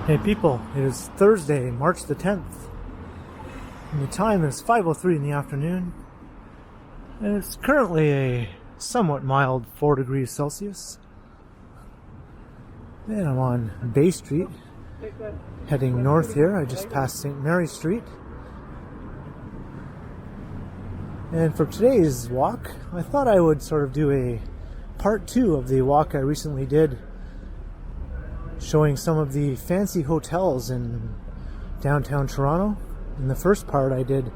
Hey people, it is Thursday, March the 10th, and the time is 5:03 in the afternoon, and it's currently a somewhat mild 4 degrees Celsius. And I'm on Bay Street, heading north here. I just passed St. Mary Street. And for today's walk, I thought I would sort of do a part 2 of the walk I recently did, showing some of the fancy hotels in downtown Toronto. In the first part, I did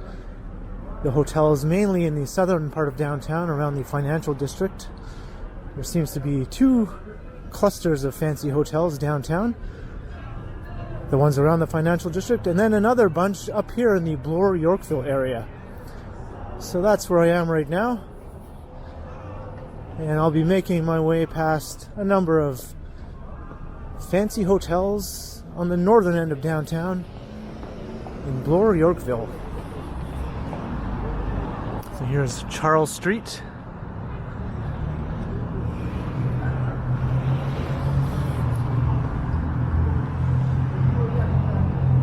the hotels mainly in the southern part of downtown around the financial district. There seems to be 2 clusters of fancy hotels downtown, the ones around the financial district, and then another bunch up here in the Bloor-Yorkville area. So that's where I am right now, and I'll be making my way past a number of fancy hotels on the northern end of downtown in Bloor-Yorkville. So here's Charles Street.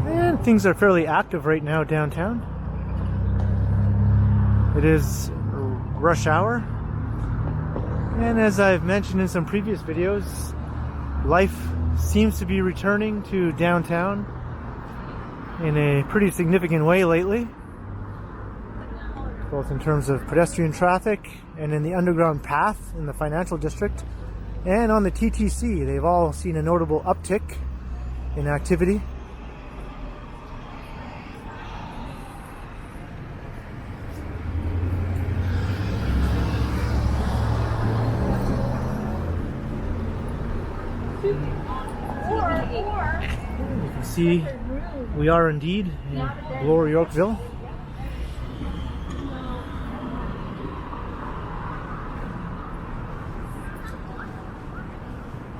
And things are fairly active right now downtown. It is rush hour. And as I've mentioned in some previous videos, life seems to be returning to downtown in a pretty significant way lately, both in terms of pedestrian traffic and in the underground path in the financial district and on the TTC. They've all seen a notable uptick in activity. You can see we are indeed in Bloor-Yorkville.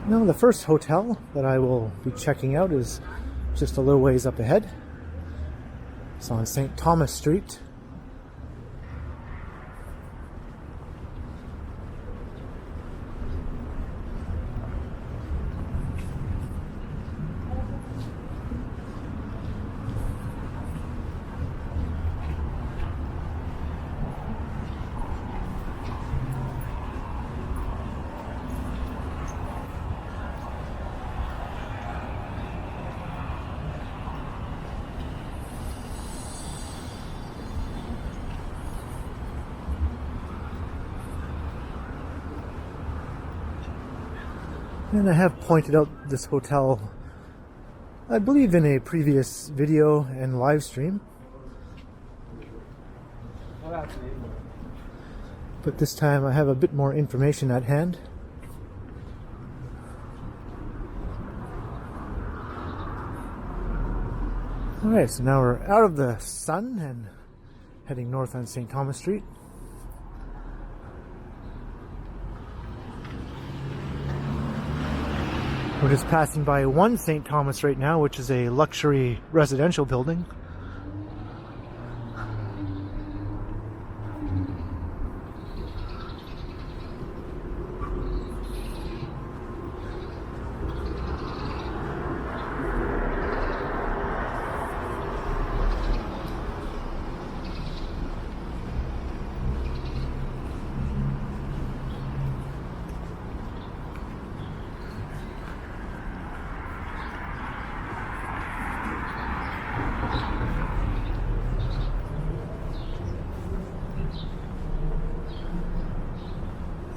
Now the first hotel that I will be checking out is just a little ways up ahead. It's on St. Thomas Street. And I have pointed out this hotel, I believe, in a previous video and live stream. But this time I have a bit more information at hand. Alright, so now we're out of the sun and heading north on St. Thomas Street. We're just passing by 1 St. Thomas right now, which is a luxury residential building.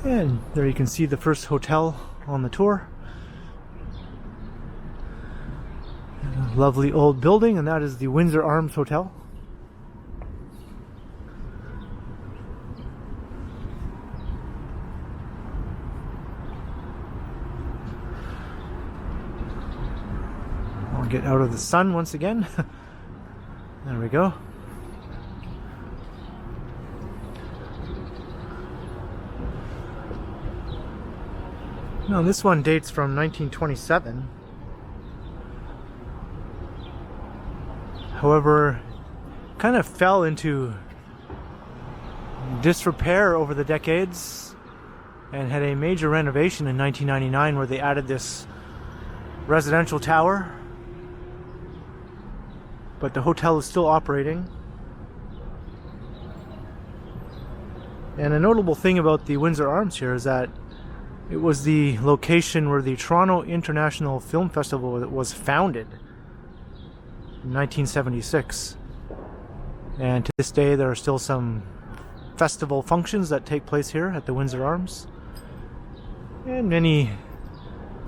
And there you can see the first hotel on the tour. A lovely old building, and that is the Windsor Arms Hotel. I'll get out of the sun once again. There we go. No, this one dates from 1927. However, kind of fell into disrepair over the decades and had a major renovation in 1999 where they added this residential tower but the hotel is still operating. And a notable thing about the Windsor Arms here is that it was the location where the Toronto International Film Festival was founded in 1976. And to this day there are still some festival functions that take place here at the Windsor Arms. And many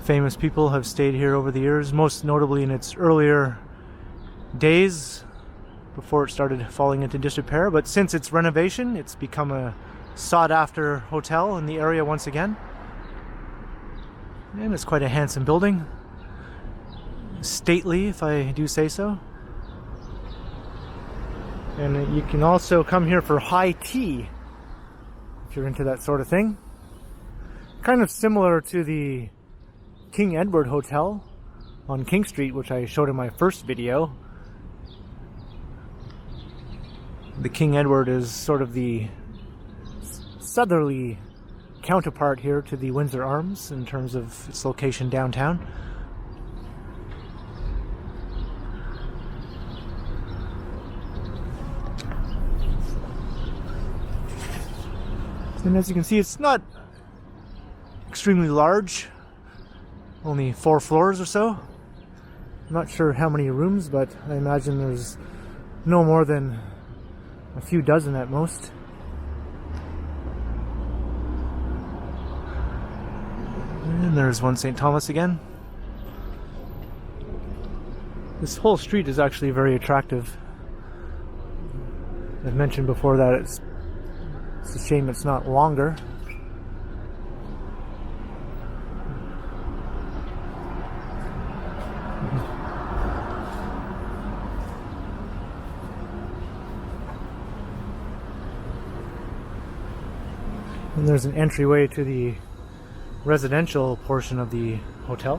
famous people have stayed here over the years, most notably in its earlier days before it started falling into disrepair. But since its renovation, it's become a sought-after hotel in the area once again. And it's quite a handsome building. Stately, if I do say so. And you can also come here for high tea, if you're into that sort of thing. Kind of similar to the King Edward Hotel on King Street, which I showed in my first video. The King Edward is sort of the southerly counterpart here to the Windsor Arms in terms of its location downtown. And as you can see, it's not extremely large, only 4 floors or so. I'm not sure how many rooms, but I imagine there's no more than a few dozen at most. And there's one St. Thomas again. This whole street is actually very attractive. I've mentioned before that it's a shame it's not longer. And there's an entryway to the residential portion of the hotel.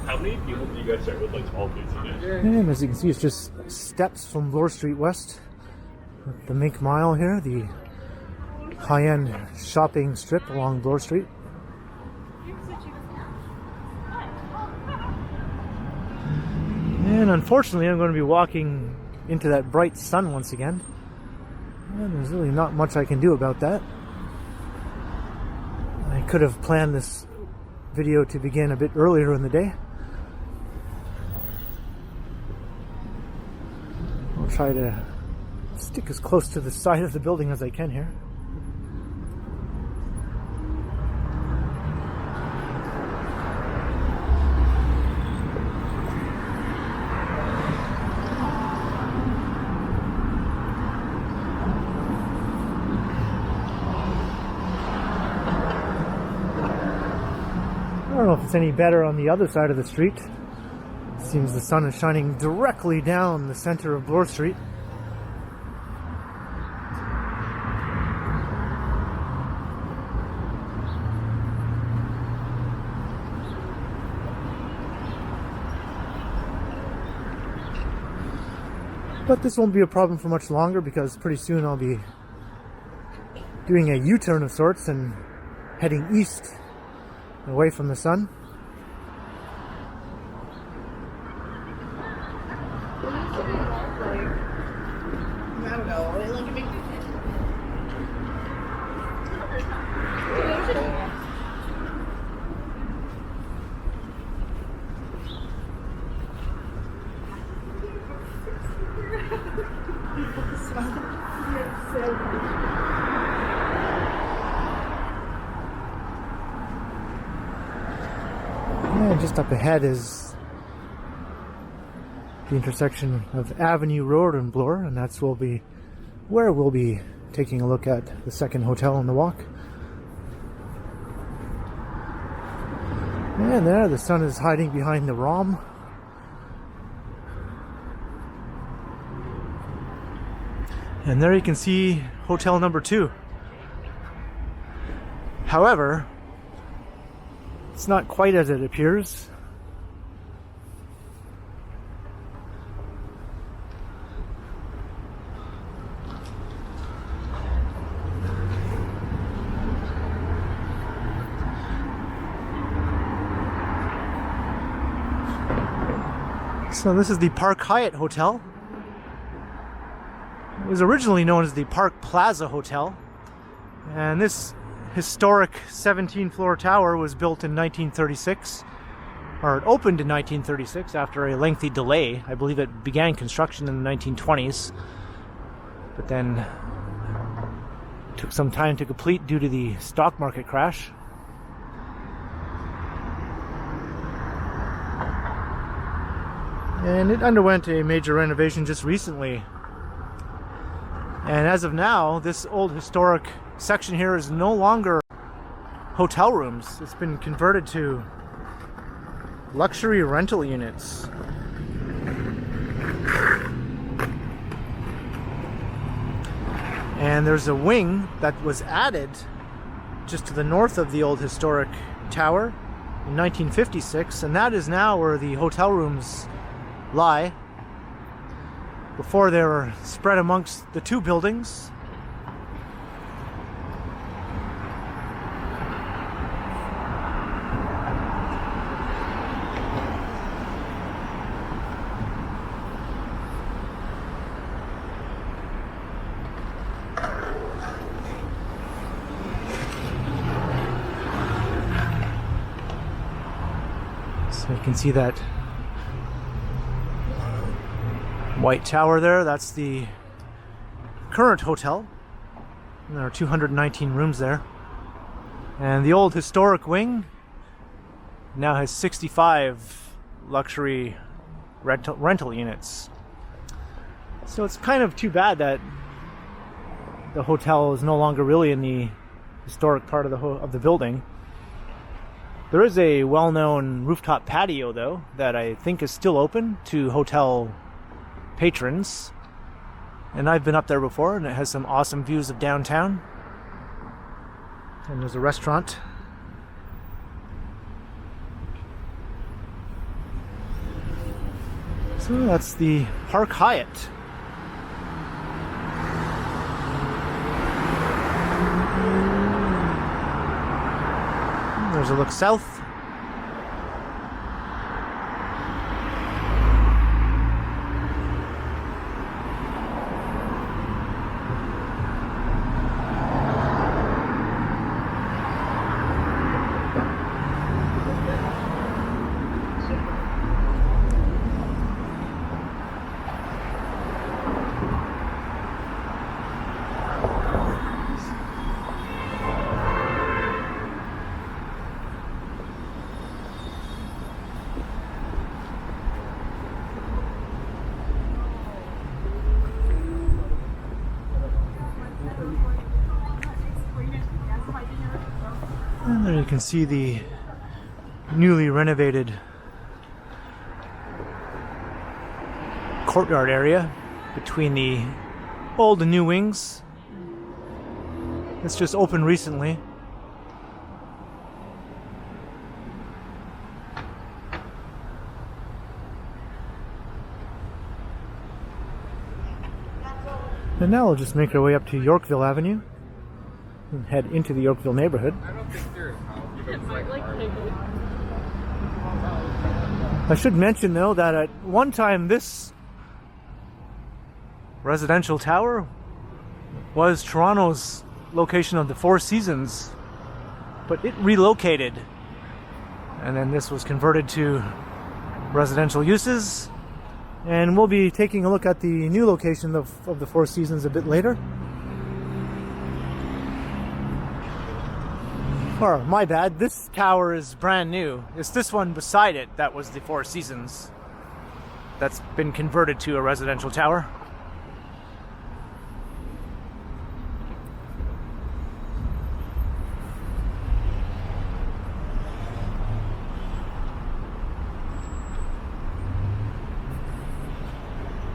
How many people do you guys start with, like, small kids today? And as you can see, it's just steps from Bloor Street West. The Mink Mile here, the high-end shopping strip along Bloor Street. And unfortunately, I'm going to be walking into that bright sun once again. And there's really not much I can do about that. I could have planned this video to begin a bit earlier in the day. I'll try to stick as close to the side of the building as I can here. I don't know if it's any better on the other side of the street. It seems the sun is shining directly down the center of Bloor Street. But this won't be a problem for much longer because pretty soon I'll be doing a U-turn of sorts and heading east away from the sun. I don't know. Like a big And just up ahead is the intersection of Avenue Road and Bloor, and that's where we'll be taking a look at the second hotel on the walk. And there, the sun is hiding behind the ROM. And there you can see hotel number 2. However, it's not quite as it appears. So this is the Park Hyatt Hotel. It was originally known as the Park Plaza Hotel, and this historic 17-floor tower was built in 1936, or it opened in 1936 after a lengthy delay. I believe it began construction in the 1920s, but then took some time to complete due to the stock market crash. And it underwent a major renovation just recently. And as of now, this old historic section here is no longer hotel rooms. It's been converted to luxury rental units. And there's a wing that was added just to the north of the old historic tower in 1956, and that is now where the hotel rooms lie. Before they were spread amongst the two buildings. So you can see that white tower there. That's the current hotel. And there are 219 rooms there. And the old historic wing now has 65 luxury rental units. So it's kind of too bad that the hotel is no longer really in the historic part of the building. There is a well-known rooftop patio, though, that I think is still open to hotel patrons, and I've been up there before, and it has some awesome views of downtown. And there's a restaurant. So that's the Park Hyatt. There's a look south. And there you can see the newly renovated courtyard area between the old and new wings. It's just opened recently. And now we'll just make our way up to Yorkville Avenue and head into the Yorkville neighborhood. I should mention, though, that at one time this residential tower was Toronto's location of the Four Seasons, but it relocated, and then this was converted to residential uses, and we'll be taking a look at the new location of the Four Seasons a bit later. Or, my bad, this tower is brand new. It's this one beside it that was the Four Seasons that's been converted to a residential tower.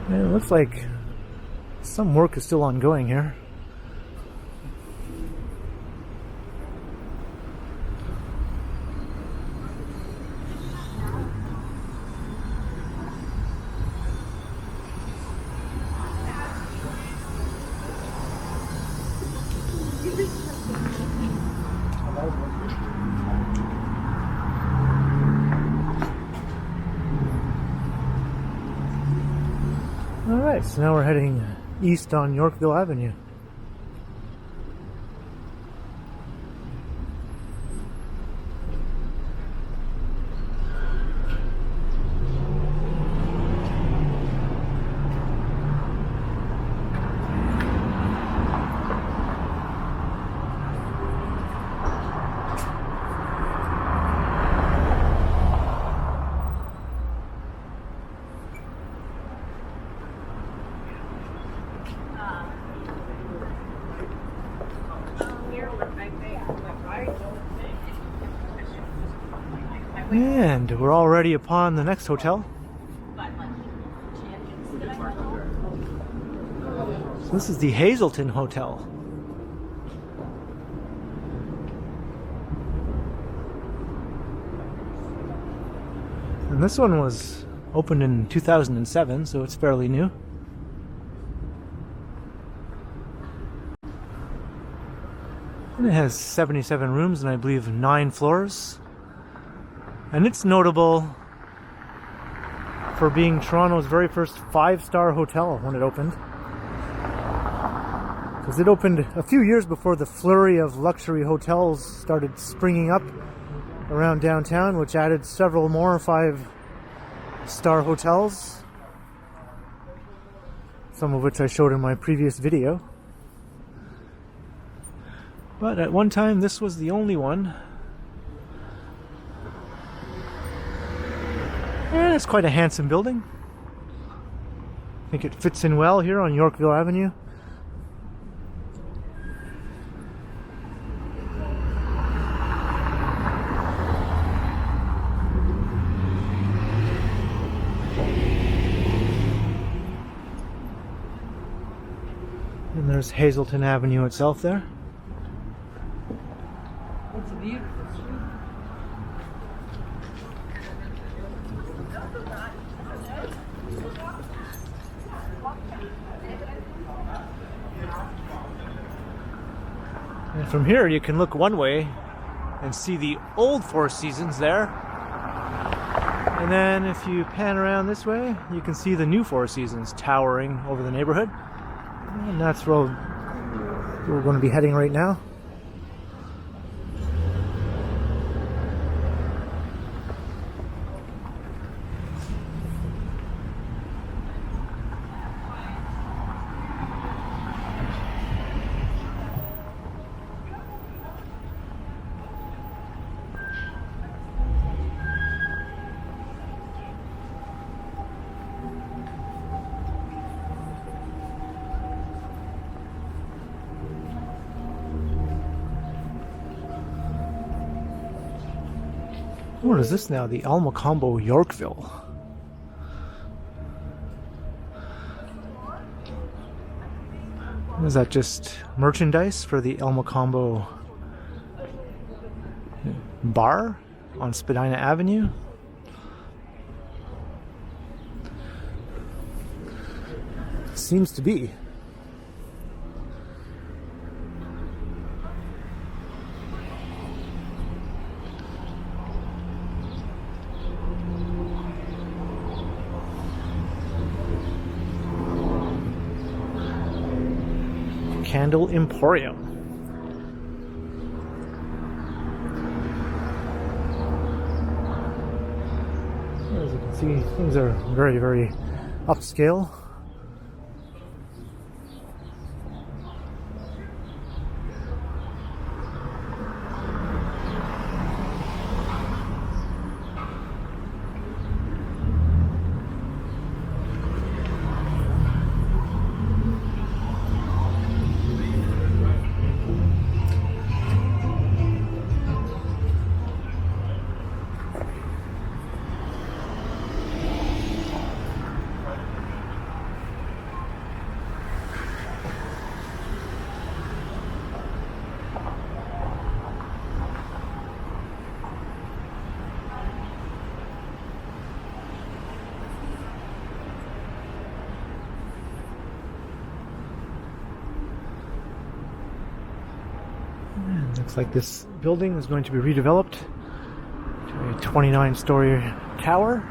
And it looks like some work is still ongoing here. Alright, so now we're heading east on Yorkville Avenue. And we're already upon the next hotel. So this is the Hazelton Hotel. And this one was opened in 2007, so it's fairly new. And it has 77 rooms and I believe 9 floors. And it's notable for being Toronto's very first 5-star hotel when it opened. Because it opened a few years before the flurry of luxury hotels started springing up around downtown, which added several more 5-star hotels. Some of which I showed in my previous video. But at one time, this was the only one. And it's quite a handsome building. I think it fits in well here on Yorkville Avenue. And there's Hazelton Avenue itself there. It's a beautiful street. And from here you can look one way and see the old Four Seasons there. And then if you pan around this way, you can see the new Four Seasons towering over the neighborhood. And that's where we're going to be heading right now. What is this now? The Alma Combo Yorkville. Is that just merchandise for the Alma Combo bar on Spadina Avenue? Seems to be. Candle Emporium. As you can see, things are very, very upscale. Looks like this building is going to be redeveloped to a 29-story tower.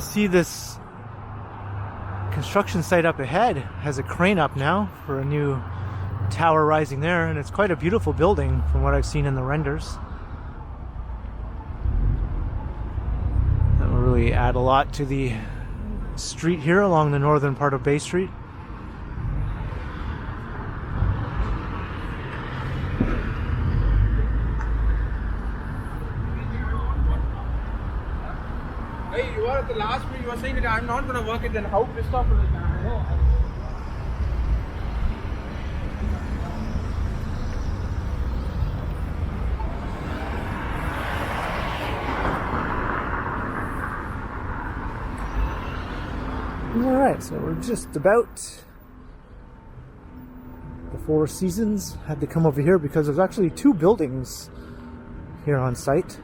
see this construction site up ahead has a crane up now for a new tower rising there, and it's quite a beautiful building from what I've seen in the renders. That will really add a lot to the street here along the northern part of Bay Street. Hey, you were at the last meeting, you were saying that I'm not going to work it, then how pissed off was I? Alright, so we're just about the Four Seasons. Had to come over here because there's actually two buildings here on site.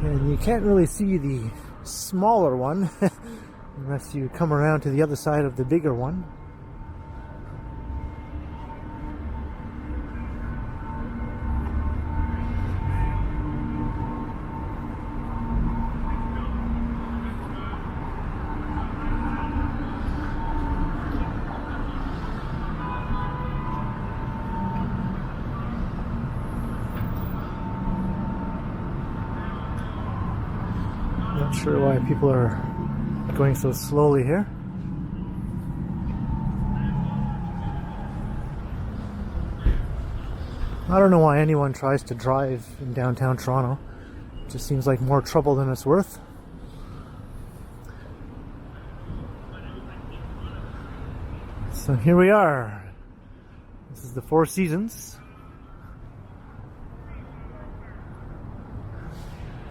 And you can't really see the smaller one unless you come around to the other side of the bigger one. Not sure why people are going so slowly here. I don't know why anyone tries to drive in downtown Toronto. It just seems like more trouble than it's worth. So here we are. This is the Four Seasons.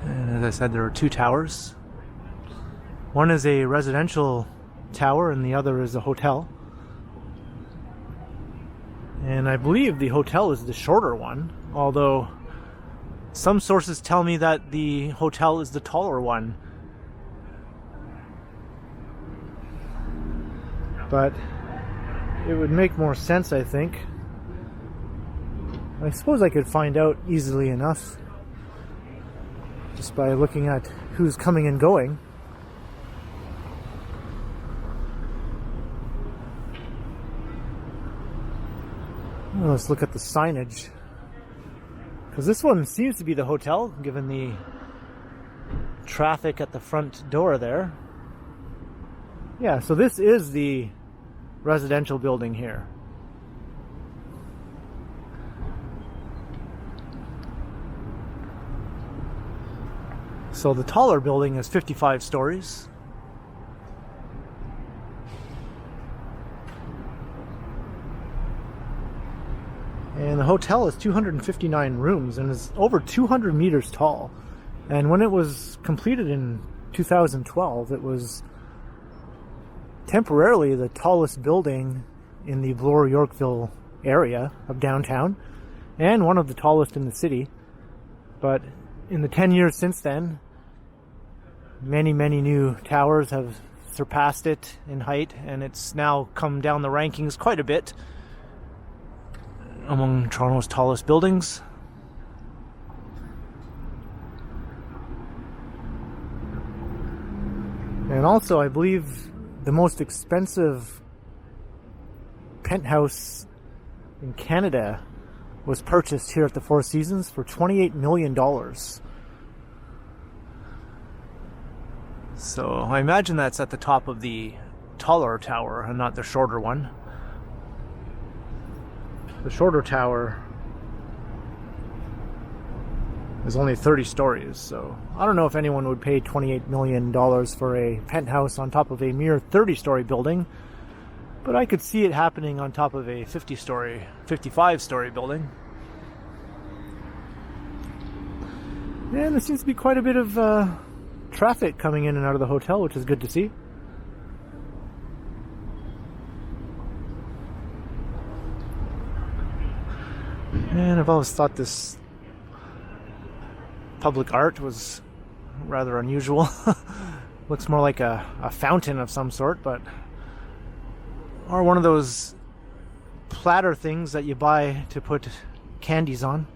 And as I said, there are two towers. One is a residential tower and the other is a hotel. And I believe the hotel is the shorter one, although some sources tell me that the hotel is the taller one. But it would make more sense, I think. I suppose I could find out easily enough just by looking at who's coming and going. Well, let's look at the signage, because this one seems to be the hotel given the traffic at the front door there. Yeah, so this is the residential building here. So the taller building is 55 stories. And the hotel is 259 rooms and is over 200 meters tall. And when it was completed in 2012, it was temporarily the tallest building in the Bloor-Yorkville area of downtown, and one of the tallest in the city. But in the 10 years since then, many new towers have surpassed it in height, and it's now come down the rankings quite a bit among Toronto's tallest buildings. And also, I believe the most expensive penthouse in Canada was purchased here at the Four Seasons for $28 million. So I imagine that's at the top of the taller tower and not the shorter one. The shorter tower is only 30 stories, so I don't know if anyone would pay $28 million for a penthouse on top of a mere 30-story building, but I could see it happening on top of a 55-story building. And there seems to be quite a bit of traffic coming in and out of the hotel, which is good to see. And I've always thought this public art was rather unusual. Looks more like a fountain of some sort, but or one of those platter things that you buy to put candies on.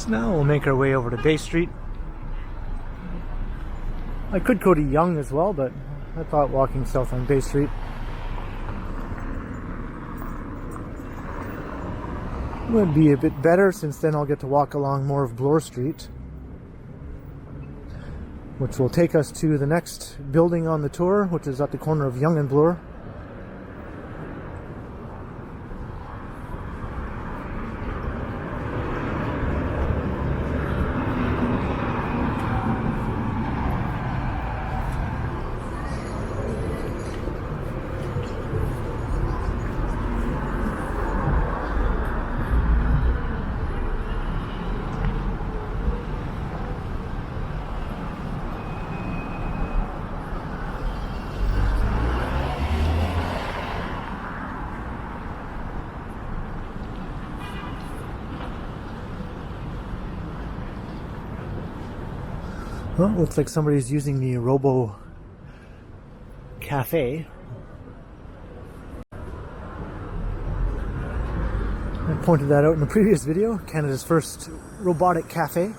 So now we'll make our way over to Bay Street. I could go to Yonge as well, but I thought walking south on Bay Street would be a bit better, since then I'll get to walk along more of Bloor Street, which will take us to the next building on the tour, which is at the corner of Yonge and Bloor. Well, looks like somebody's using the Robo Cafe. I pointed that out in the previous video, Canada's first robotic cafe.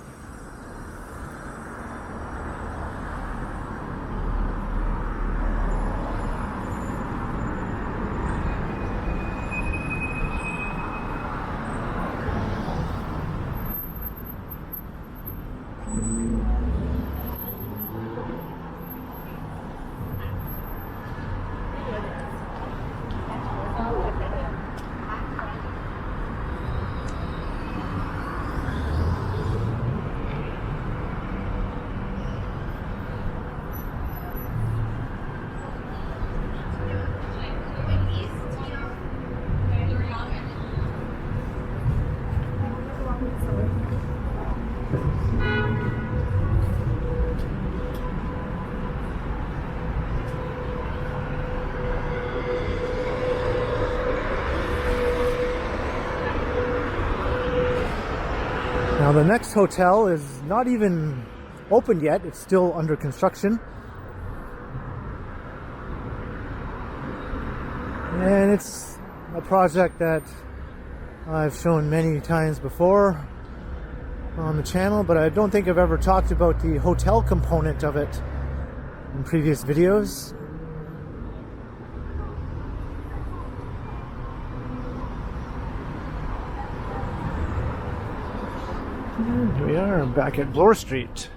Now the next hotel is not even opened yet, it's still under construction. And it's a project that I've shown many times before on the channel, but I don't think I've ever talked about the hotel component of it in previous videos. And here we are back at Bloor Street.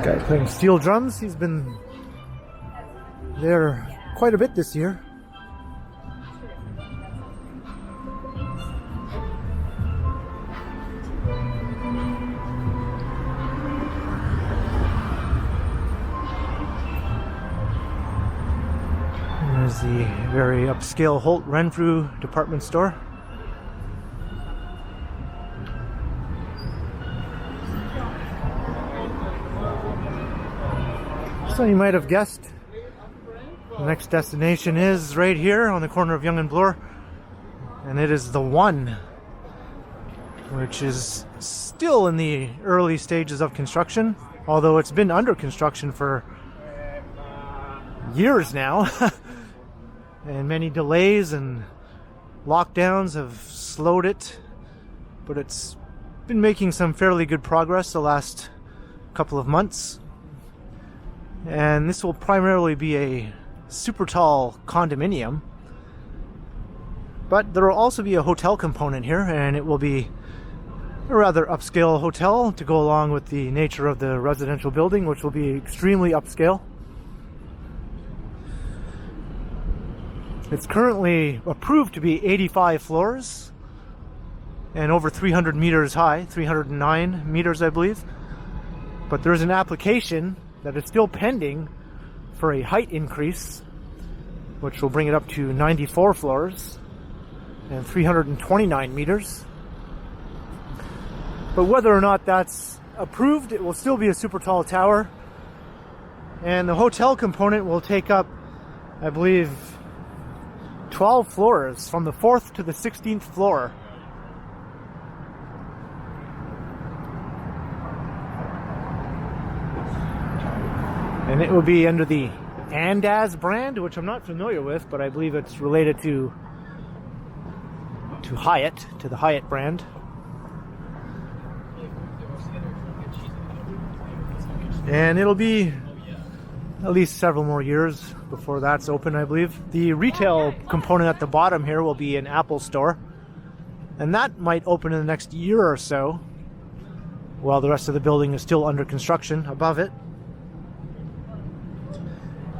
Guy playing steel drums. He's been there quite a bit this year. There's the very upscale Holt Renfrew department store. So you might have guessed, the next destination is right here on the corner of Yonge and Bloor, and it is the One, which is still in the early stages of construction, although it's been under construction for years now. And many delays and lockdowns have slowed it, but it's been making some fairly good progress the last couple of months. And this will primarily be a super tall condominium, but there will also be a hotel component here, and it will be a rather upscale hotel to go along with the nature of the residential building, which will be extremely upscale. It's currently approved to be 85 floors and over 300 meters high, 309 meters I believe, but there's an application that is still pending for a height increase, which will bring it up to 94 floors and 329 meters. But whether or not that's approved, it will still be a super tall tower, And the hotel component will take up, I believe, 12 floors from the 4th to the 16th floor. And it will be under the Andaz brand, which I'm not familiar with, but I believe it's related to Hyatt, to the Hyatt brand. And it'll be at least several more years before that's open, I believe. The retail component at the bottom here will be an Apple store, and that might open in the next year or so, while the rest of the building is still under construction above it.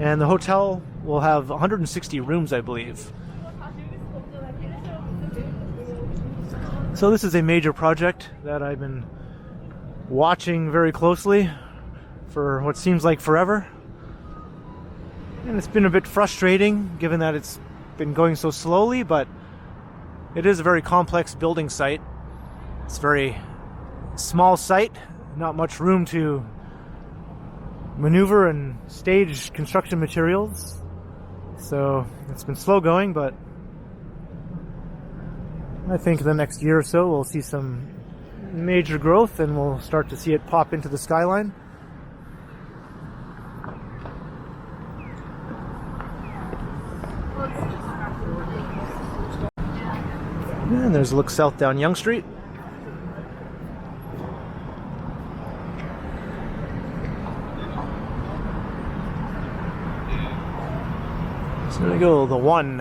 And the hotel will have 160 rooms, I believe. So this is a major project that I've been watching very closely for what seems like forever. And it's been a bit frustrating given that it's been going so slowly, but it is a very complex building site. It's a very small site, not much room to maneuver and stage construction materials. So it's been slow going, but I think the next year or so we'll see some major growth and we'll start to see it pop into the skyline. And there's a look south down Yonge Street. So there we go, the one.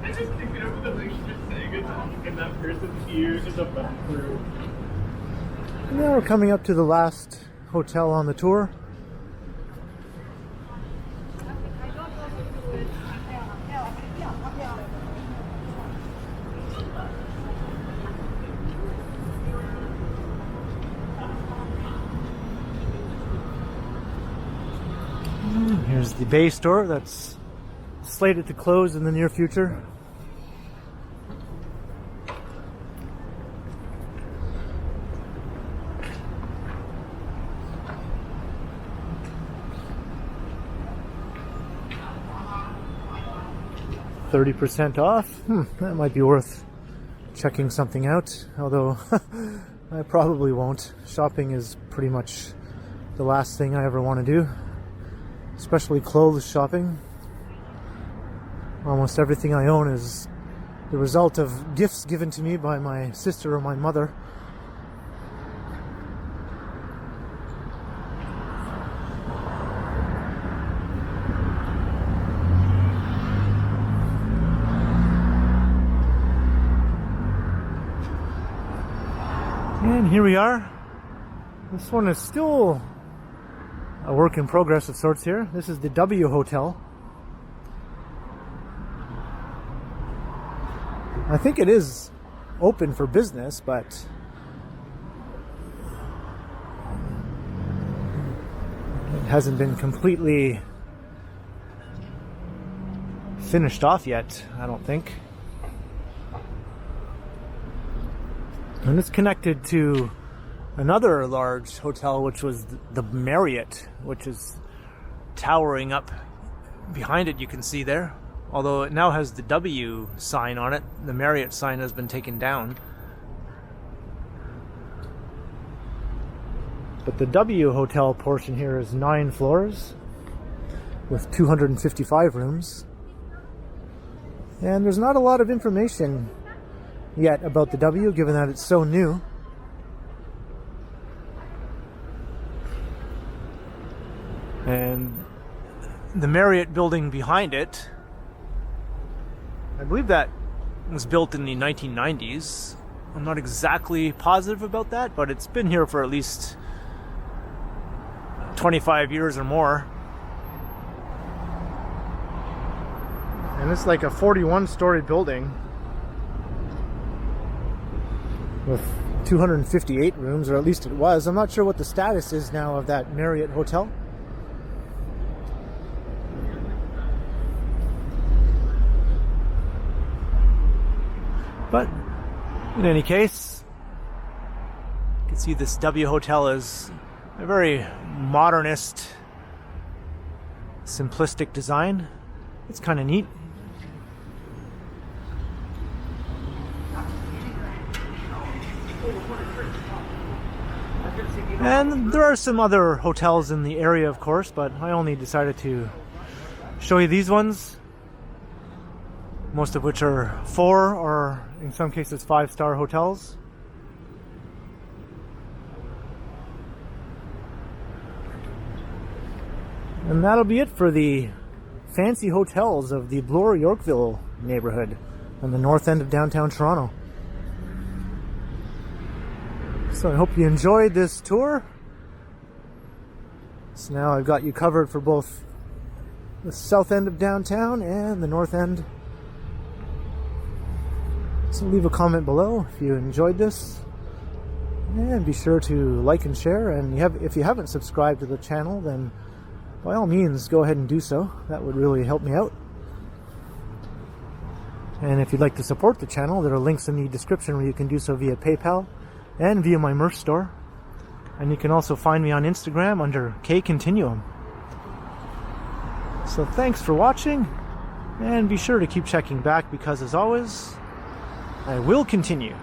I just think it over the way she's just saying it, and that person's here in the bathroom. Now we're coming up to the last hotel on the tour. Here's the Bay store that's slated to close in the near future. $30% off? That might be worth checking something out, although I probably won't. Shopping is pretty much the last thing I ever want to do, especially clothes shopping. Almost everything I own is the result of gifts given to me by my sister or my mother. And here we are. This one is still a work in progress of sorts here. This is the W Hotel. I think it is open for business, but it hasn't been completely finished off yet, I don't think. And it's connected to another large hotel, which was the Marriott, which is towering up behind it, you can see there. Although it now has the W sign on it, the Marriott sign has been taken down. But the W Hotel portion here is 9 floors with 255 rooms. And there's not a lot of information yet about the W, given that it's so new. And the Marriott building behind it, I believe that was built in the 1990s. I'm not exactly positive about that, but it's been here for at least 25 years or more. And it's like a 41-story building. with 258 rooms, or at least it was. I'm not sure what the status is now of that Marriott hotel. But in any case, you can see this W Hotel is a very modernist, simplistic design. It's kind of neat. And there are some other hotels in the area, of course, but I only decided to show you these ones. Most of which are 4 or in some cases 5-star hotels. And that'll be it for the fancy hotels of the Bloor-Yorkville neighborhood on the north end of downtown Toronto. So I hope you enjoyed this tour. So now I've got you covered for both the south end of downtown and the north end. So leave a comment below if you enjoyed this, and be sure to like and share. And if you haven't subscribed to the channel, then by all means go ahead and do so. That would really help me out. And if you'd like to support the channel, there are links in the description where you can do so via PayPal and via my merch store. And you can also find me on Instagram under KContinuum. So thanks for watching, and be sure to keep checking back, because as always, I will continue.